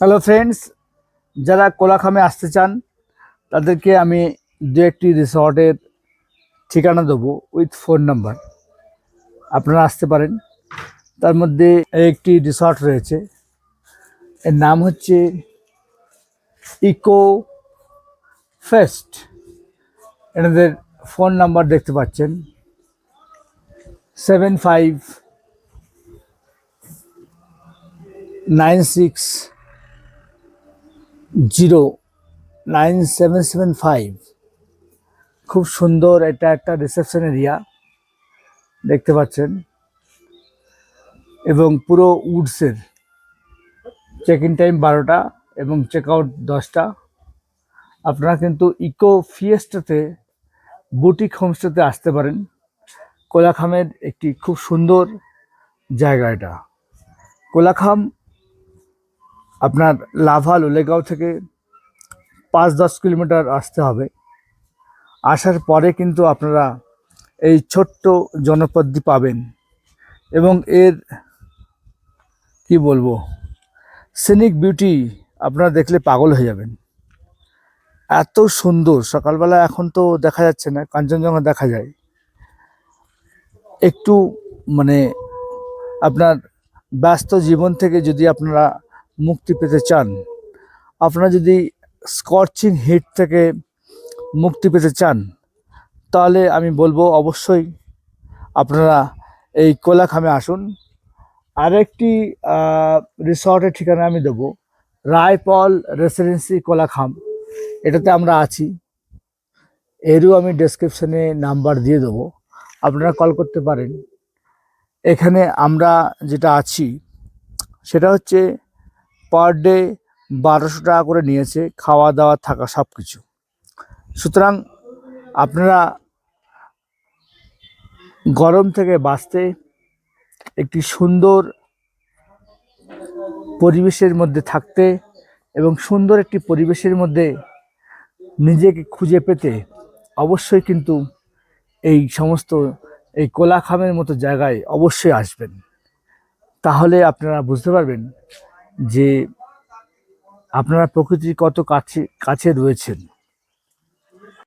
Hello friends, যারা কোলাখামে আসতে চান তাদেরকে আমি দু একটি রিসর্টের ঠিকানা দেবো উইথ ফোন নাম্বার। আপনারা আসতে পারেন। তার মধ্যে একটি রিসর্ট রয়েছে, এর নাম হচ্ছে ইকো ফেস্ট। এনাদের ফোন নাম্বার দেখতে পাচ্ছেন 7596097775। খুব সুন্দর, এটা একটা রিসেপশন এরিয়া দেখতে পাচ্ছেন, এবং পুরো উডসের। চেক ইন টাইম 12টা এবং চেক আউট 10টা। আপনারা কিন্তু ইকো ফিয়েস্টাতে বুটিক হোমস্টেতে আসতে পারেন। কোলাখামের একটি খুব সুন্দর জায়গা এটা। কোলাখাম আপনার লাভা লোলেগাঁও থেকে 5-10 কিলোমিটার আসতে হবে। আসার পরে কিন্তু আপনারা এই ছোট্ট জনপদটি পাবেন, এবং এর কি বলবো, সিনিক বিউটি আপনারা দেখলে পাগল হয়ে যাবেন। এত সুন্দর, সকালবেলা এখন তো দেখা যাচ্ছে না, কাঞ্চনজঙ্ঘা দেখা যায়। একটু মানে আপনার ব্যস্ত জীবন থেকে যদি আপনারা মুক্তি পেতে চান, আপনারা যদি স্কর্চিং হিট থেকে মুক্তি পেতে চান, তাহলে আমি বলবো অবশ্যই আপনারা এই কোলাখামে আসুন। আরেকটি রিসর্টের ঠিকানা আমি দেবো, রায়পল রেসিডেন্সি কোলাখাম। এটাতে আমরা আছি, এরও আমি ডেসক্রিপশনে নাম্বার দিয়ে দেবো, আপনারা কল করতে পারেন। এখানে আমরা যেটা আছি সেটা হচ্ছে পার ডে 1200 টাকা করে নিয়েছে, খাওয়া দাওয়া থাকা সব কিছু। সুতরাং আপনারা গরম থেকে বাঁচতে একটি সুন্দর পরিবেশের মধ্যে থাকতে এবং সুন্দর একটি পরিবেশের মধ্যে নিজেকে খুঁজে পেতে অবশ্যই কিন্তু এই সমস্ত এই কোলাখামের মতো জায়গায় অবশ্যই আসবেন। তাহলে আপনারা বুঝতে পারবেন যে আপনারা প্রকৃতির কত কাছে কাছে রয়েছেন।